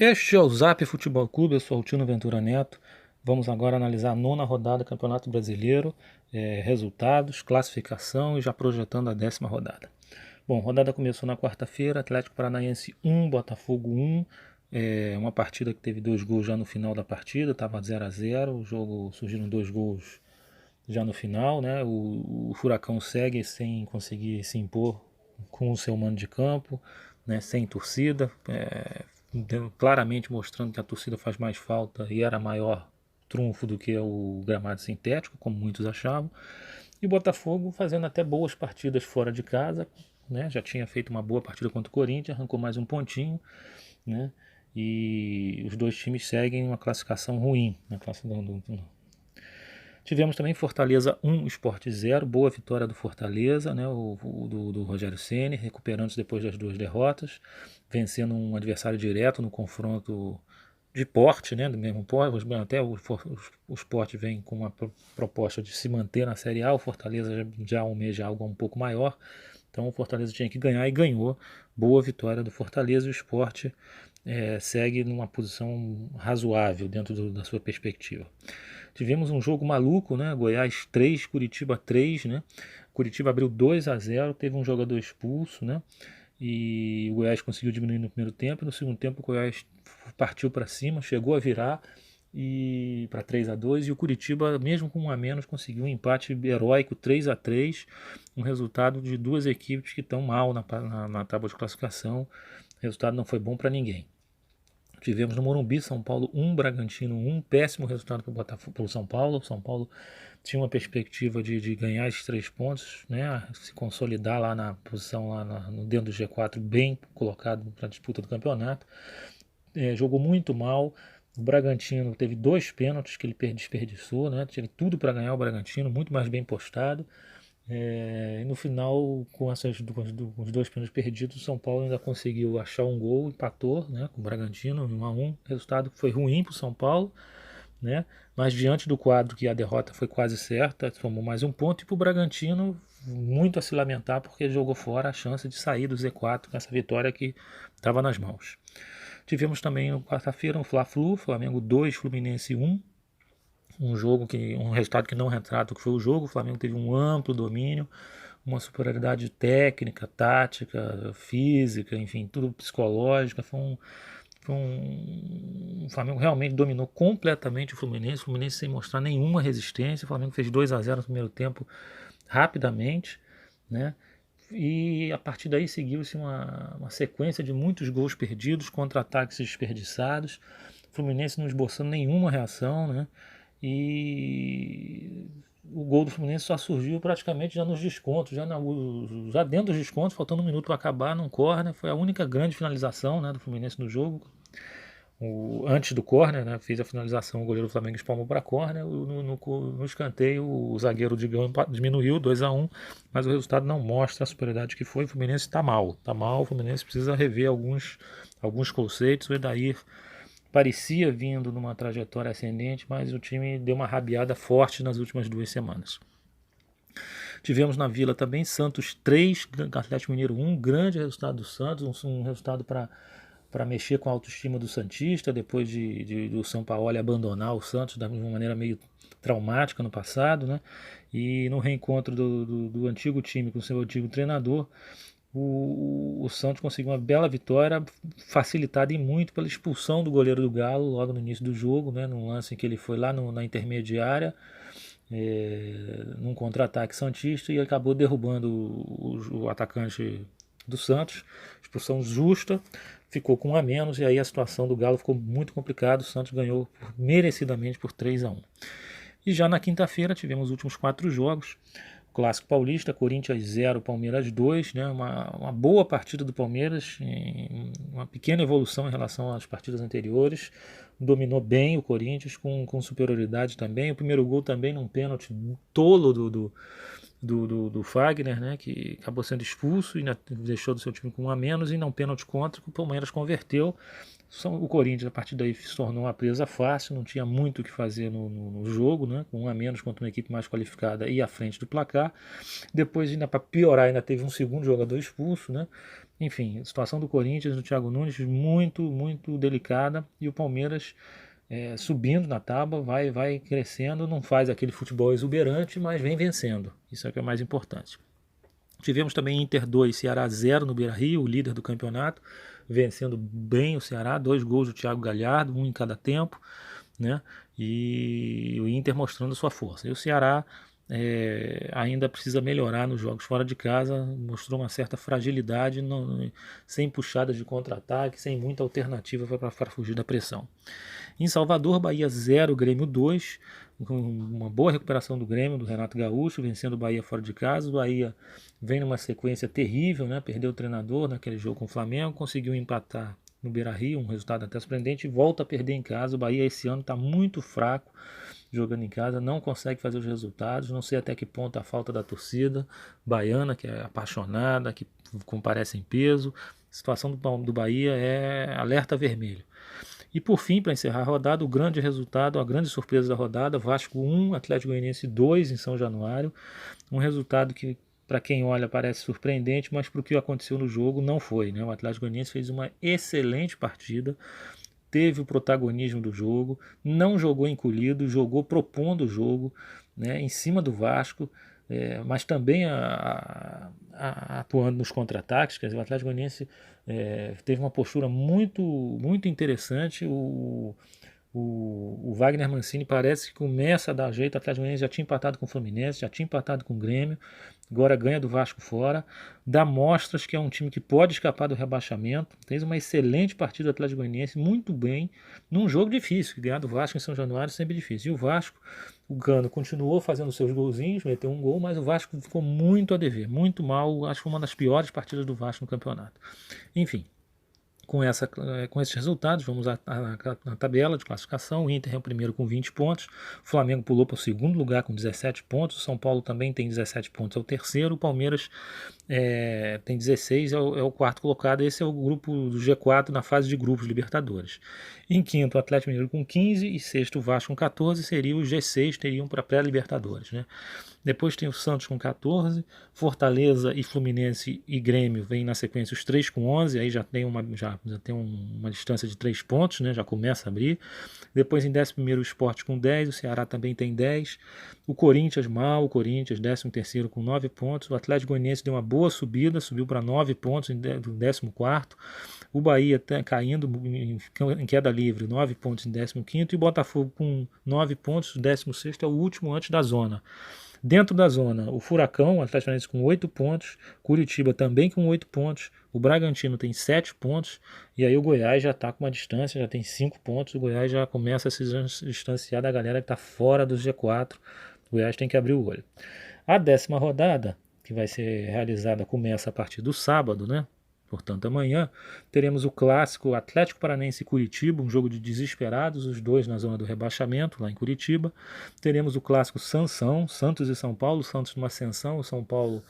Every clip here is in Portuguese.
Este é o Zap Futebol Clube, eu sou o Tino Ventura Neto. Vamos agora analisar a nona rodada do Campeonato Brasileiro, resultados, classificação e já projetando a 10ª rodada. Bom, a rodada começou na quarta-feira, Atlético Paranaense 1, Botafogo 1, uma partida que teve 2 gols já no final da partida, estava 0 a 0, o jogo surgiram 2 gols já no final, né? O Furacão segue sem conseguir se impor com o seu mando de campo, né? Sem torcida, claramente mostrando que a torcida faz mais falta e era maior trunfo do que o gramado sintético, como muitos achavam. E o Botafogo fazendo até boas partidas fora de casa, né? Já tinha feito uma boa partida contra o Corinthians, arrancou mais um pontinho, né? E os dois times seguem uma classificação ruim na classificação Tivemos também Fortaleza 1, Sport 0, boa vitória do Fortaleza, né, do Rogério Ceni, recuperando-se depois das 2 derrotas, vencendo um adversário direto no confronto de porte, né, do mesmo porte. Até o Sport vem com uma proposta de se manter na Série A, o Fortaleza já almeja algo um pouco maior, então o Fortaleza tinha que ganhar e ganhou. Boa vitória do Fortaleza, e o Sport segue numa posição razoável dentro da sua perspectiva. Tivemos um jogo maluco, né? Goiás 3, Curitiba 3, né? Curitiba abriu 2 a 0, teve um jogador expulso, né? E o Goiás conseguiu diminuir no primeiro tempo. No segundo tempo, o Goiás partiu para cima, chegou a virar e para 3 a 2, e o Curitiba, mesmo com um a menos, conseguiu um empate heróico 3 a 3, um resultado de duas equipes que estão mal na tábua de classificação. O resultado não foi bom para ninguém. Tivemos no Morumbi, São Paulo 1, Bragantino 1, péssimo resultado para o São Paulo. O São Paulo tinha uma perspectiva de ganhar esses 3 pontos, né, se consolidar lá na posição, dentro do G4, bem colocado para a disputa do campeonato. Jogou muito mal. O Bragantino teve 2 pênaltis que ele desperdiçou, né, tinha tudo para ganhar o Bragantino, muito mais bem postado. E no final, com os 2 pênaltis perdidos, o São Paulo ainda conseguiu achar um gol, empatou, né, com o Bragantino, 1 a 1. O resultado foi ruim para o São Paulo, né, mas diante do quadro que a derrota foi quase certa, tomou mais um ponto, e para o Bragantino, muito a se lamentar, porque jogou fora a chance de sair do Z4 com essa vitória que estava nas mãos. Tivemos também na quarta-feira um Fla-Flu, Flamengo 2, Fluminense 1. Um resultado que não retrata o que foi o jogo. O Flamengo teve um amplo domínio, uma superioridade técnica, tática, física, enfim, tudo psicológica. O Flamengo realmente dominou completamente o Fluminense sem mostrar nenhuma resistência. O Flamengo fez 2 a 0 no primeiro tempo rapidamente, né? E a partir daí seguiu-se uma sequência de muitos gols perdidos, contra-ataques desperdiçados. O Fluminense não esboçando nenhuma reação, né? E o gol do Fluminense só surgiu praticamente já nos descontos, já dentro dos descontos, faltando um minuto para acabar, num córner. Foi a única grande finalização, né, do Fluminense no jogo. Antes do córner, né, fez a finalização, o goleiro do Flamengo espalmou para córner. No escanteio, o zagueiro Digão diminuiu 2 a 1, mas o resultado não mostra a superioridade que foi. O Fluminense está mal, o Fluminense precisa rever alguns conceitos. O Edair parecia vindo numa trajetória ascendente, mas o time deu uma rabiada forte nas últimas 2 semanas. Tivemos na Vila também Santos 3, Atlético Mineiro 1, grande resultado do Santos, um resultado para mexer com a autoestima do Santista, depois do Sampaoli abandonar o Santos de uma maneira meio traumática no passado, né? E no reencontro do antigo time com o seu antigo treinador, o Santos conseguiu uma bela vitória, facilitada e muito pela expulsão do goleiro do Galo logo no início do jogo, né, num lance em que ele foi lá na intermediária, num contra-ataque santista, e acabou derrubando o atacante do Santos. Expulsão justa, ficou com 1 a menos, e aí a situação do Galo ficou muito complicada. O Santos ganhou merecidamente por 3 a 1. E já na quinta-feira tivemos os últimos 4 jogos. Clássico Paulista, Corinthians 0, Palmeiras 2, né? Uma boa partida do Palmeiras, uma pequena evolução em relação às partidas anteriores. Dominou bem o Corinthians com superioridade também. O primeiro gol também num pênalti tolo do Fagner, né, que acabou sendo expulso e deixou do seu time com 1 a menos, e não pênalti contra, que o Palmeiras converteu. O Corinthians, a partir daí, se tornou uma presa fácil, não tinha muito o que fazer no jogo, né, com 1 a menos contra uma equipe mais qualificada e à frente do placar. Depois, ainda para piorar, ainda teve um segundo jogador expulso, né? Enfim, a situação do Corinthians, do Thiago Nunes, muito, muito delicada, e o Palmeiras subindo na tábua, vai crescendo, não faz aquele futebol exuberante, mas vem vencendo. Isso é que é mais importante. Tivemos também Inter 2, Ceará 0 no Beira-Rio, o líder do campeonato, vencendo bem o Ceará, 2 gols do Thiago Galhardo, um em cada tempo, né? E o Inter mostrando sua força. E o Ceará ainda precisa melhorar nos jogos fora de casa, mostrou uma certa fragilidade, sem puxadas de contra-ataque, sem muita alternativa para fugir da pressão. Em Salvador, Bahia 0, Grêmio 2, com uma boa recuperação do Grêmio, do Renato Gaúcho, vencendo o Bahia fora de casa. O Bahia vem numa sequência terrível, né? Perdeu o treinador naquele jogo com o Flamengo, conseguiu empatar no Beira-Rio, um resultado até surpreendente, e volta a perder em casa. O Bahia esse ano está muito fraco jogando em casa, não consegue fazer os resultados, não sei até que ponto a falta da torcida baiana, que é apaixonada, que comparece em peso. A situação do Bahia é alerta vermelho. E por fim, para encerrar a rodada, o grande resultado, a grande surpresa da rodada, Vasco 1, Atlético Goianiense 2 em São Januário. Um resultado que, para quem olha, parece surpreendente, mas para o que aconteceu no jogo não foi, né? O Atlético Goianiense fez uma excelente partida, teve o protagonismo do jogo, não jogou encolhido, jogou propondo o jogo, né, em cima do Vasco, mas também atuando nos contra-ataques. Quer dizer, o Atlético Goianiense teve uma postura muito, muito interessante. O Wagner Mancini parece que começa a dar jeito. O Atlético Goianiense já tinha empatado com o Fluminense, já tinha empatado com o Grêmio, agora ganha do Vasco fora, dá mostras que é um time que pode escapar do rebaixamento. Fez uma excelente partida do Atlético Goianiense, muito bem, num jogo difícil, que ganhar do Vasco em São Januário é sempre difícil. E o Vasco, o Gano, continuou fazendo seus golzinhos, meteu um gol, mas o Vasco ficou muito a dever, muito mal. Acho que foi uma das piores partidas do Vasco no campeonato. Enfim, com esses resultados, vamos à tabela de classificação. O Inter é o primeiro com 20 pontos, o Flamengo pulou para o segundo lugar com 17 pontos, o São Paulo também tem 17 pontos, é o terceiro, o Palmeiras tem 16, é o quarto colocado. Esse é o grupo do G4 na fase de grupos Libertadores. Em quinto, o Atlético Mineiro com 15 e sexto, o Vasco com 14, seria o G6, teriam para pré-Libertadores, né? Depois tem o Santos com 14, Fortaleza e Fluminense e Grêmio vêm na sequência os três com 11, aí já tem uma distância de 3 pontos, né? Já começa a abrir. Depois em 11º o Sport com 10, o Ceará também tem 10. O Corinthians mal, o Corinthians 13º com 9 pontos. O Atlético Goianiense deu uma boa subida, subiu para 9 pontos do 14º. O Bahia está caindo em queda livre, 9 pontos em 15º. E o Botafogo com 9 pontos, o 16º é o último antes da zona. Dentro da zona, o Furacão, o Atlético Paranaense com 8 pontos, Curitiba também com 8 pontos, o Bragantino tem 7 pontos, e aí o Goiás já está com uma distância, já tem 5 pontos, o Goiás já começa a se distanciar da galera que está fora do G4, o Goiás tem que abrir o olho. A 10ª rodada, que vai ser realizada, começa a partir do sábado, né? Portanto, amanhã teremos o clássico Atlético Paranaense e Curitiba, um jogo de desesperados, os dois na zona do rebaixamento, lá em Curitiba. Teremos o clássico Sansão, Santos e São Paulo, Santos numa ascensão, o São Paulo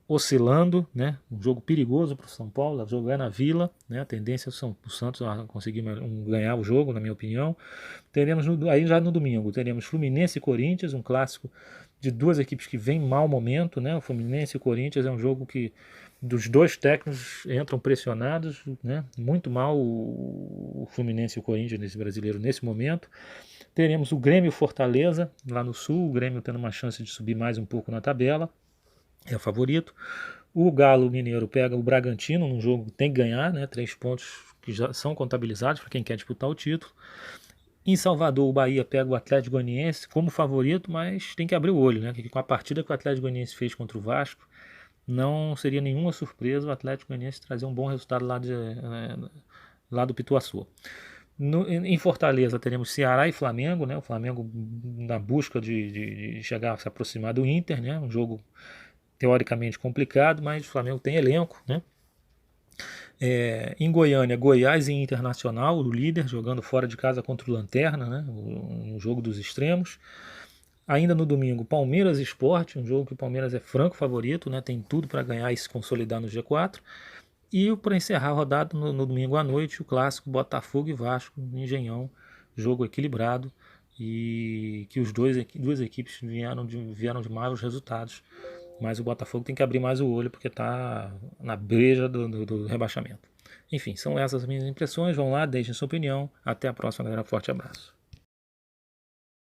oscilando, né? Um jogo perigoso para o São Paulo, o jogo é na Vila, né? A tendência é o Santos a conseguir ganhar o jogo, na minha opinião. Teremos aí já no domingo, teremos Fluminense e Corinthians, um clássico de duas equipes que vêm mau momento, né? O Fluminense e o Corinthians é um jogo que dos dois técnicos entram pressionados, né? Muito mal o Fluminense e o Corinthians nesse brasileiro nesse momento. Teremos o Grêmio e o Fortaleza lá no Sul, o Grêmio tendo uma chance de subir mais um pouco na tabela, é o favorito. O Galo Mineiro pega o Bragantino num jogo que tem que ganhar, né? 3 pontos que já são contabilizados para quem quer disputar o título. Em Salvador, o Bahia pega o Atlético Goianiense como favorito, mas tem que abrir o olho, né? Com a partida que o Atlético Goianiense fez contra o Vasco, não seria nenhuma surpresa o Atlético Goianiense trazer um bom resultado lá do Pituaçu. Em Fortaleza teremos Ceará e Flamengo, né? O Flamengo na busca de chegar a se aproximar do Inter, né? Um jogo teoricamente complicado, mas o Flamengo tem elenco, né? Em Goiânia, Goiás e Internacional, o líder, jogando fora de casa contra o Lanterna, né? Um jogo dos extremos. Ainda no domingo, Palmeiras e Sport, um jogo que o Palmeiras é franco favorito, né? Tem tudo para ganhar e se consolidar no G4. E para encerrar a rodada no domingo à noite, o clássico Botafogo e Vasco, no Engenhão, jogo equilibrado e que duas equipes vieram de maus resultados. Mas o Botafogo tem que abrir mais o olho porque está na breja do rebaixamento. Enfim, são essas as minhas impressões. Vão lá, deixem sua opinião. Até a próxima, galera. Forte abraço.